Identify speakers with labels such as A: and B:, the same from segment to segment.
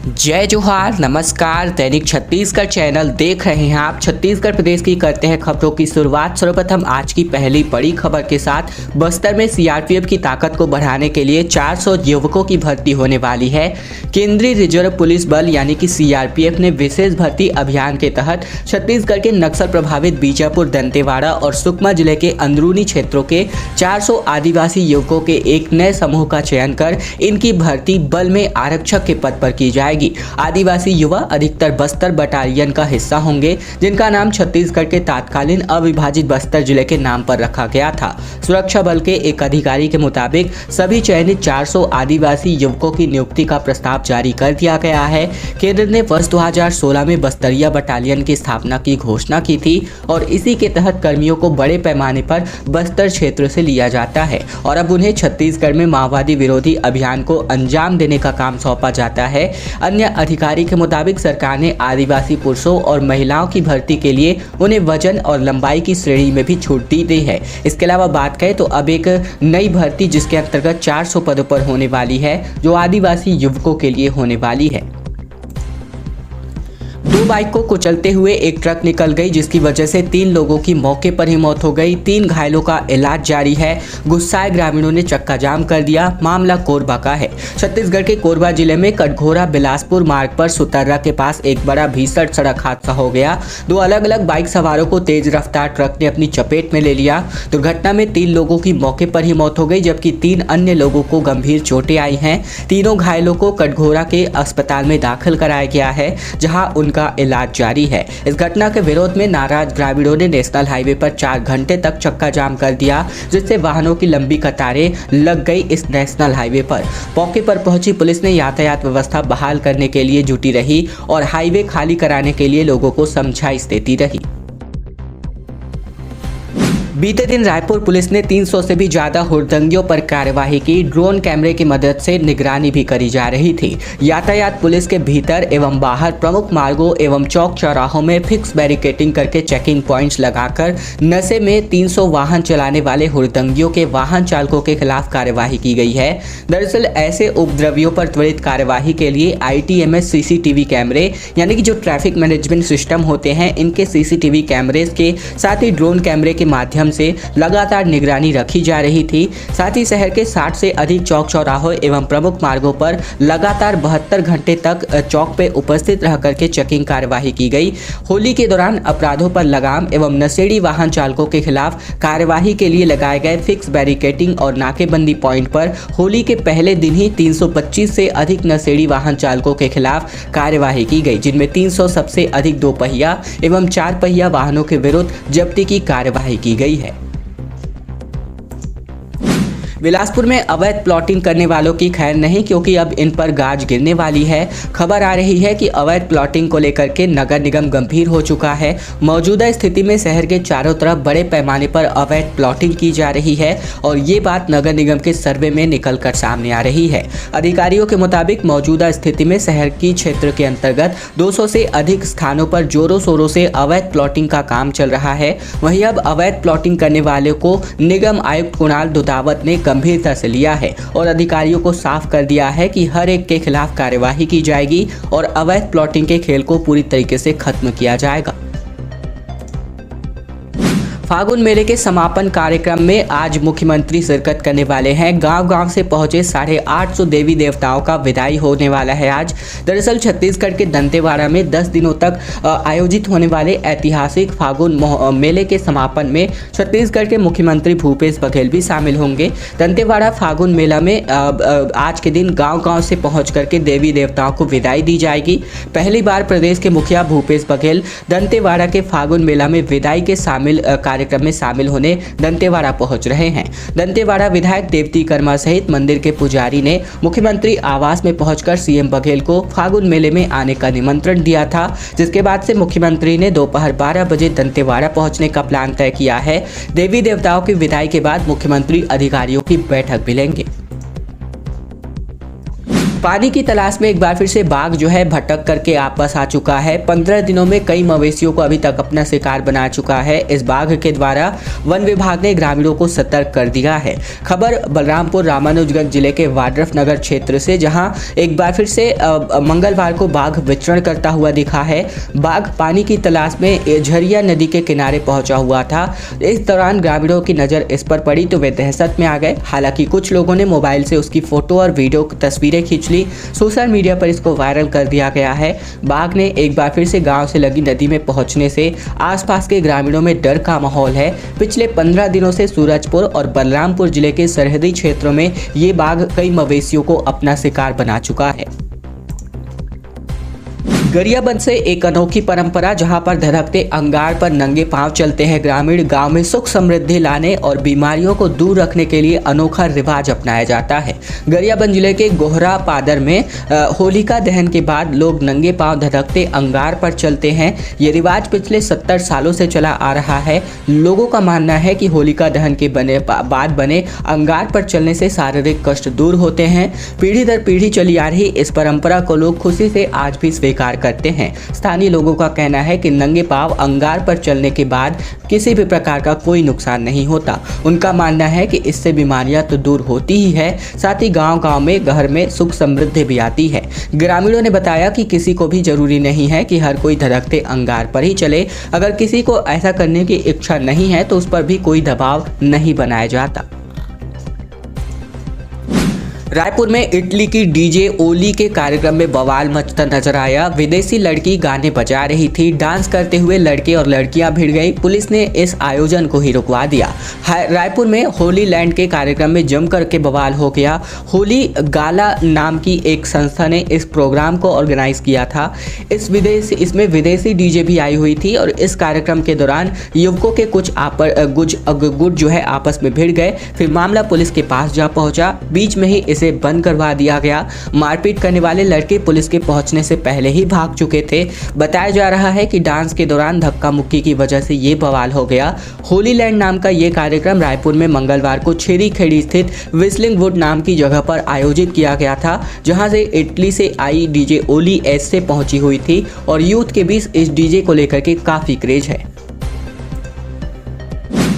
A: जय जोहार, नमस्कार। दैनिक छत्तीसगढ़ चैनल देख रहे हैं आप। छत्तीसगढ़ प्रदेश की करते हैं खबरों की शुरुआत। सर्वप्रथम आज की पहली बड़ी खबर के साथ। बस्तर में सीआरपीएफ की ताकत को बढ़ाने के लिए 400 युवकों की भर्ती होने वाली है। केंद्रीय रिजर्व पुलिस बल यानी कि सीआरपीएफ ने विशेष भर्ती अभियान के तहत छत्तीसगढ़ के नक्सल प्रभावित बीजापुर, दंतेवाड़ा और सुकमा जिले के अंदरूनी क्षेत्रों के 400 आदिवासी युवकों के एक नए समूह का चयन कर इनकी भर्ती बल में आरक्षक के पद पर की जाएगी। आदिवासी युवा अधिकतर बस्तर बटालियन का हिस्सा होंगे, जिनका नाम छत्तीसगढ़ के तत्कालीन अविभाजित बस्तर जिले के नाम पर रखा गया था। सुरक्षा बल के एक अधिकारी के मुताबिक सभी चयनित 400 आदिवासी युवकों की नियुक्ति का प्रस्ताव जारी कर दिया गया है। केंद्र ने वर्ष 2016 में बस्तरिया बटालियन की स्थापना की घोषणा की थी और इसी के तहत कर्मियों को बड़े पैमाने पर बस्तर क्षेत्र से लिया जाता है और अब उन्हें छत्तीसगढ़ में माओवादी विरोधी अभियान को अंजाम देने का काम सौंपा जाता है। अन्य अधिकारी के मुताबिक सरकार ने आदिवासी पुरुषों और महिलाओं की भर्ती के लिए उन्हें वजन और लंबाई की श्रेणी में भी छूट दी गई है। इसके अलावा बात करें तो अब एक नई भर्ती जिसके अंतर्गत 400 पदों पर होने वाली है, जो आदिवासी युवकों के लिए होने वाली है। दो बाइक को कुचलते हुए एक ट्रक निकल गई, जिसकी वजह से 3 लोगों की मौके पर ही मौत हो गई। 3 घायलों का इलाज जारी है। गुस्साए ग्रामीणों ने चक्का जाम कर दिया। मामला कोरबा का है। छत्तीसगढ़ के कोरबा जिले में कटघोरा बिलासपुर मार्ग पर सुतर्रा के पास एक बड़ा भीषण सड़क हादसा हो गया। 2 अलग अलग बाइक सवारों को तेज रफ्तार ट्रक ने अपनी चपेट में ले लिया। दुर्घटना में 3 लोगों की मौके पर ही मौत हो गई, जबकि 3 अन्य लोगों को गंभीर चोटें आई हैं। तीनों घायलों को कटघोरा के अस्पताल में दाखिल कराया गया है, जहां उनका इलाज जारी है। इस घटना के विरोध में नाराज ग्रामीणों ने नेशनल हाईवे पर 4 घंटे तक चक्का जाम कर दिया, जिससे वाहनों की लंबी कतारें लग गई इस नेशनल हाईवे पर। मौके पर पहुंची पुलिस ने यातायात व्यवस्था बहाल करने के लिए जुटी रही और हाईवे खाली कराने के लिए लोगों को समझाइश देती रही। बीते दिन रायपुर पुलिस ने 300 से भी ज्यादा हुड़दंगियों पर कार्यवाही की। ड्रोन कैमरे की मदद से निगरानी भी करी जा रही थी। यातायात पुलिस के भीतर एवं बाहर प्रमुख मार्गों एवं चौक चौराहों में फिक्स बैरिकेडिंग करके चेकिंग पॉइंट्स लगाकर नशे में 300 वाहन चलाने वाले हुड़दंगियों के वाहन चालकों के खिलाफ कार्यवाही की गई है। दरअसल ऐसे उपद्रवियों पर त्वरित कार्यवाही के लिए ITMS CCTV कैमरे यानी कि जो ट्रैफिक मैनेजमेंट सिस्टम होते हैं, इनके CCTV कैमरे के साथ ही ड्रोन कैमरे के माध्यम से लगातार निगरानी रखी जा रही थी। साथ ही शहर के 60 से अधिक चौक चौराहों एवं प्रमुख मार्गों पर लगातार 72 घंटे तक चौक पे उपस्थित रह करके चेकिंग कार्यवाही की गई। होली के दौरान अपराधों पर लगाम एवं नशेड़ी वाहन चालकों के खिलाफ कार्यवाही के लिए लगाए गए फिक्स बैरिकेडिंग और नाकेबंदी पॉइंट पर होली के पहले दिन ही 325 से अधिक नशेड़ी वाहन चालकों के खिलाफ कार्यवाही की गई, जिनमें 300 सबसे अधिक 2 पहिया एवं 4 पहिया वाहनों के विरुद्ध जब्ती की कार्यवाही की गई है। बिलासपुर में अवैध प्लॉटिंग करने वालों की खैर नहीं, क्योंकि अब इन पर गाज गिरने वाली है। खबर आ रही है कि अवैध प्लॉटिंग को लेकर के नगर निगम गंभीर हो चुका है। मौजूदा स्थिति में शहर के चारों तरफ बड़े पैमाने पर अवैध प्लॉटिंग की जा रही है और ये बात नगर निगम के सर्वे में निकल कर सामने आ रही है। अधिकारियों के मुताबिक मौजूदा स्थिति में शहर की क्षेत्र के अंतर्गत 200 से अधिक स्थानों पर जोरों शोरों से अवैध प्लॉटिंग का काम चल रहा है। वहीं अब अवैध प्लॉटिंग करने वाले को निगम आयुक्त कुणाल दुधावत ने गंभीरता से लिया है और अधिकारियों को साफ कर दिया है कि हर एक के खिलाफ कार्यवाही की जाएगी और अवैध प्लॉटिंग के खेल को पूरी तरीके से खत्म किया जाएगा। फागुन मेले के समापन कार्यक्रम में आज मुख्यमंत्री शिरकत करने वाले हैं। गांव-गांव से पहुंचे 850 देवी देवताओं का विदाई होने वाला है आज। दरअसल छत्तीसगढ़ के दंतेवाड़ा में 10 दिनों तक आयोजित होने वाले ऐतिहासिक फागुन मेले के समापन में छत्तीसगढ़ के मुख्यमंत्री भूपेश बघेल भी शामिल होंगे। दंतेवाड़ा फागुन मेला में आज के दिन गाँव-गाँव से पहुँच करके देवी देवताओं को विदाई दी जाएगी। पहली बार प्रदेश के मुखिया भूपेश बघेल दंतेवाड़ा के फागुन मेला में विदाई के कार्यक्रम में शामिल होने दंतेवाड़ा पहुंच रहे हैं। दंतेवाड़ा विधायक देवती कर्मा सहित मंदिर के पुजारी ने मुख्यमंत्री आवास में पहुंचकर सीएम बघेल को फागुन मेले में आने का निमंत्रण दिया था, जिसके बाद से मुख्यमंत्री ने दोपहर 12 बजे दंतेवाड़ा पहुंचने का प्लान तय किया है। देवी देवताओं की विदाई के बाद मुख्यमंत्री अधिकारियों की बैठक भी लेंगे। पानी की तलाश में एक बार फिर से बाघ जो है भटक करके वापस आ चुका है। 15 दिनों में कई मवेशियों को अभी तक अपना शिकार बना चुका है। इस बाघ के द्वारा वन विभाग ने ग्रामीणों को सतर्क कर दिया है। खबर बलरामपुर रामानुजगंज जिले के वाड्रफ नगर क्षेत्र से, जहां एक बार फिर से मंगलवार को बाघ विचरण करता हुआ दिखा है। बाघ पानी की तलाश में झरिया नदी के किनारे पहुंचा हुआ था। इस दौरान ग्रामीणों की नजर इस पर पड़ी तो वे दहशत में आ गए। हालांकि कुछ लोगों ने मोबाइल से उसकी फोटो और वीडियो तस्वीरें खींच ली। सोशल मीडिया पर इसको वायरल कर दिया गया है। बाघ ने एक बार फिर से गांव से लगी नदी में पहुंचने से आसपास के ग्रामीणों में डर का माहौल है। पिछले 15 दिनों से सूरजपुर और बलरामपुर जिले के सरहदी क्षेत्रों में ये बाघ कई मवेशियों को अपना शिकार बना चुका है। गरियाबंद से एक अनोखी परंपरा, जहां पर धधकते अंगार पर नंगे पांव चलते हैं ग्रामीण। गांव में सुख समृद्धि लाने और बीमारियों को दूर रखने के लिए अनोखा रिवाज अपनाया जाता है। गरियाबंद जिले के गोहरा पादर में होलिका दहन के बाद लोग नंगे पांव धधकते अंगार पर चलते हैं। ये रिवाज पिछले 70 सालों से चला आ रहा है। लोगों का मानना है कि होलिका दहन के बाद बने अंगार पर चलने से शारीरिक कष्ट दूर होते हैं। पीढ़ी दर पीढ़ी चली आ रही इस परंपरा को लोग खुशी से आज भी स्वीकार करते हैं। स्थानीय लोगों का कहना है कि नंगे पांव अंगार पर चलने के बाद किसी भी प्रकार का कोई नुकसान नहीं होता। उनका मानना है कि इससे बीमारियां तो दूर होती ही है, साथ ही गांव-गांव में घर में सुख समृद्धि भी आती है। ग्रामीणों ने बताया कि किसी को भी जरूरी नहीं है कि हर कोई धधकते अंगार पर ही चले। अगर किसी को ऐसा करने की इच्छा नहीं है तो उस पर भी कोई दबाव नहीं बनाया जाता। रायपुर में इटली की डीजे ओली के कार्यक्रम में बवाल मचता नजर आया। विदेशी लड़की गाने बजा रही थी। डांस करते हुए लड़के और लड़कियां भिड़ गई। पुलिस ने इस आयोजन को ही रुकवा दिया। रायपुर में होली लैंड के कार्यक्रम में जमकर के बवाल हो गया। होली गाला नाम की एक संस्था ने इस प्रोग्राम को ऑर्गेनाइज किया था। इसमें विदेशी डीजे भी आई हुई थी और इस कार्यक्रम के दौरान युवकों के कुछ गुट जो है आपस में भिड़ गए। फिर मामला पुलिस के पास जा पहुंचा। बीच में ही से बंद करवा दिया गया। मारपीट करने वाले लड़के पुलिस के पहुंचने से पहले ही भाग चुके थे। बताया जा रहा है कि डांस के दौरान धक्का मुक्की की वजह से ये बवाल हो गया। होली लैंड नाम का ये कार्यक्रम रायपुर में मंगलवार को छेरी खेड़ी स्थित विस्लिंग वुड नाम की जगह पर आयोजित किया गया था, जहां से इटली से आई डीजे ओली एस से पहुंची हुई थी और यूथ के बीच इस डीजे को लेकर के काफी क्रेज है।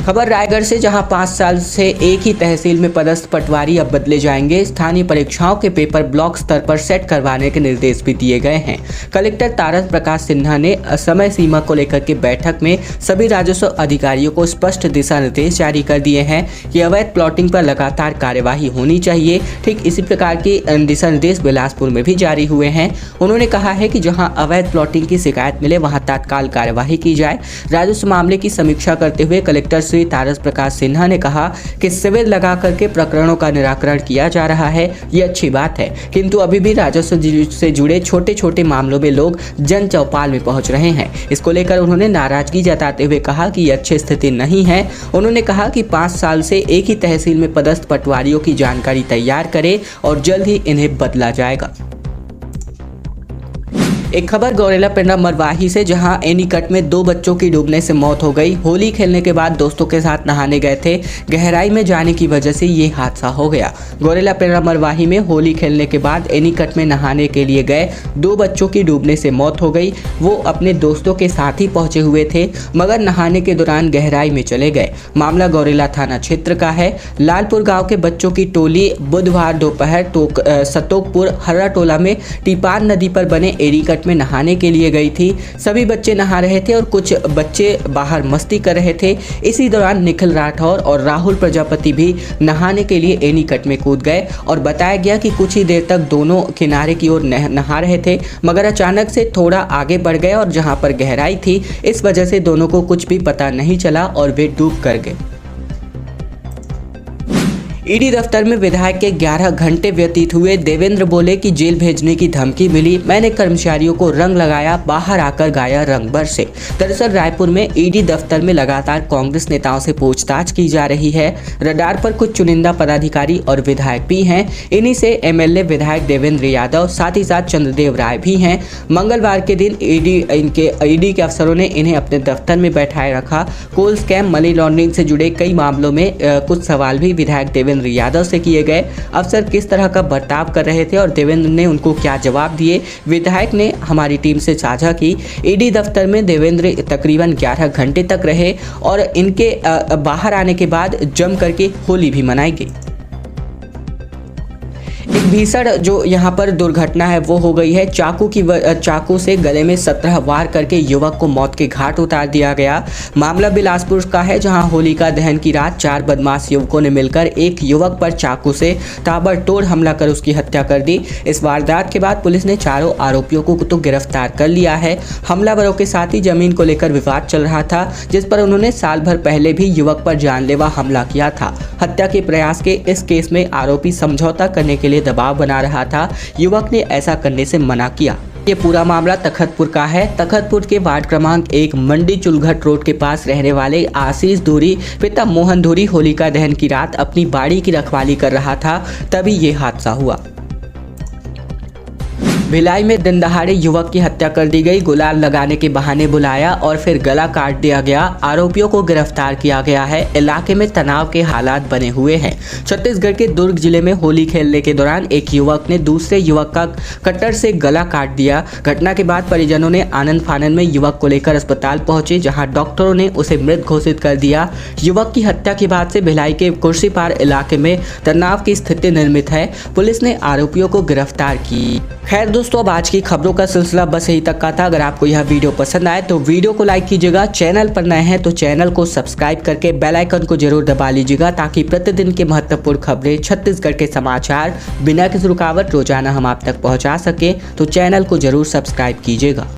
A: खबर रायगढ़ से, जहां 5 साल से एक ही तहसील में पदस्थ पटवारी अब बदले जाएंगे। स्थानीय परीक्षाओं के पेपर ब्लॉक स्तर पर सेट करवाने के निर्देश भी दिए गए हैं। कलेक्टर तारस प्रकाश सिन्हा ने समय सीमा को लेकर के बैठक में सभी राजस्व अधिकारियों को स्पष्ट दिशा निर्देश जारी कर दिए हैं कि अवैध प्लॉटिंग पर लगातार कार्यवाही होनी चाहिए। ठीक इसी प्रकार के दिशा निर्देश बिलासपुर में भी जारी हुए हैं। उन्होंने कहा है कि जहाँ अवैध प्लॉटिंग की शिकायत मिले वहाँ तत्काल कार्यवाही की जाए। राजस्व मामले की समीक्षा करते हुए कलेक्टर श्री तारस प्रकाश सिन्हा ने कहा कि शिविर लगा करके प्रकरणों का निराकरण किया जा रहा है। ये अच्छी बात है, किंतु अभी भी राजस्व से जुड़े छोटे छोटे मामलों में लोग जन चौपाल में पहुंच रहे हैं। इसको लेकर उन्होंने नाराजगी जताते हुए कहा कि ये अच्छी स्थिति नहीं है। उन्होंने कहा कि 5 साल से एक ही तहसील में पदस्थ पटवारियों की जानकारी तैयार करें और जल्द ही इन्हें बदला जाएगा। एक खबर गौरेला पेंड्रा मरवाही से, जहां एनीकट में 2 बच्चों की डूबने से मौत हो गई। होली खेलने के बाद दोस्तों के साथ नहाने गए थे। गहराई में जाने की वजह से ये हादसा हो गया। गौरेला पेंड्रा मरवाही में होली खेलने के बाद एनीकट में नहाने के लिए गए 2 बच्चों की डूबने से मौत हो गई। वो अपने दोस्तों के साथ ही पहुंचे हुए थे, मगर नहाने के दौरान गहराई में चले गए। मामला गौरेला थाना क्षेत्र का है। लालपुर गाँव के बच्चों की टोली बुधवार दोपहर सतोकपुर हर्रा टोला में टीपान नदी पर बने एनीकट में नहाने के लिए गई थी। सभी बच्चे नहा रहे थे और कुछ बच्चे बाहर मस्ती कर रहे थे। इसी दौरान निखिल राठौर और राहुल प्रजापति भी नहाने के लिए एनीकट में कूद गए और बताया गया कि कुछ ही देर तक दोनों किनारे की ओर नहा रहे थे, मगर अचानक से थोड़ा आगे बढ़ गए और जहां पर गहराई थी इस वजह से दोनों को कुछ भी पता नहीं चला और वे डूब कर गए। ईडी दफ्तर में विधायक के 11 घंटे व्यतीत हुए। देवेंद्र बोले कि जेल भेजने की धमकी मिली, मैंने कर्मचारियों को रंग लगाया, बाहर आकर गाया रंग बरसे। दरअसल रायपुर में ईडी दफ्तर में लगातार कांग्रेस नेताओं से पूछताछ की जा रही है। रडार पर कुछ चुनिंदा पदाधिकारी और विधायक भी हैं। इन्हीं से एमएलए विधायक देवेंद्र यादव, साथ ही साथ चंद्रदेव राय भी हैं। मंगलवार के दिन ईडी के अफसरों ने इन्हें अपने दफ्तर में बैठाए रखा। कोल स्कैम, मनी लॉन्ड्रिंग से जुड़े कई मामलों में कुछ सवाल भी विधायक देवेंद्र देवेंद्र यादव से किए गए। अफसर किस तरह का बर्ताव कर रहे थे और देवेंद्र ने उनको क्या जवाब दिए, विधायक ने हमारी टीम से साझा की। ईडी दफ्तर में देवेंद्र तकरीबन 11 घंटे तक रहे और इनके बाहर आने के बाद जम करके होली भी मनाई गई। एक भीषण जो यहाँ पर दुर्घटना है वो हो गई है। चाकू से गले में 17 वार करके युवक को मौत के घाट उतार दिया गया। मामला बिलासपुर का है, जहां होलिका दहन की रात 4 बदमाश युवकों ने मिलकर एक युवक पर चाकू से ताबड़तोड़ हमला कर उसकी हत्या कर दी। इस वारदात के बाद पुलिस ने चारों आरोपियों को तो गिरफ्तार कर लिया है। हमलावरों के साथ ही जमीन को लेकर विवाद चल रहा था, जिस पर उन्होंने साल भर पहले भी युवक पर जानलेवा हमला किया था। हत्या के प्रयास के इस केस में आरोपी समझौता करने के लिए दबाव बना रहा था। युवक ने ऐसा करने से मना किया। ये पूरा मामला तखतपुर का है। तखतपुर के वार्ड क्रमांक 1 मंडी चुलघट रोड के पास रहने वाले आशीष धूरी पिता मोहन धूरी होलिका दहन की रात अपनी बाड़ी की रखवाली कर रहा था, तभी ये हादसा हुआ। भिलाई में दिन दहाड़े युवक की हत्या कर दी गई। गुलाल लगाने के बहाने बुलाया और फिर गला काट दिया गया। आरोपियों को गिरफ्तार किया गया है। इलाके में तनाव के हालात बने हुए हैं। छत्तीसगढ़ के दुर्ग जिले में होली खेलने के दौरान एक युवक ने दूसरे युवक का कटर से गला काट दिया। घटना के बाद परिजनों ने आनंद फानन में युवक को लेकर अस्पताल पहुंचे, जहां डॉक्टरों ने उसे मृत घोषित कर दिया। युवक की हत्या के बाद से भिलाई के कुर्सीपार इलाके में तनाव की स्थिति निर्मित है। पुलिस ने आरोपियों को गिरफ्तार की। खैर दोस्तों, अब आज की खबरों का सिलसिला बस यही तक का था। अगर आपको यह वीडियो पसंद आए तो वीडियो को लाइक कीजिएगा। चैनल पर नए हैं तो चैनल को सब्सक्राइब करके बेल आइकन को जरूर दबा लीजिएगा, ताकि प्रतिदिन के महत्वपूर्ण खबरें, छत्तीसगढ़ के समाचार बिना किसी रुकावट रोजाना हम आप तक पहुंचा सके। तो चैनल को जरूर सब्सक्राइब कीजिएगा।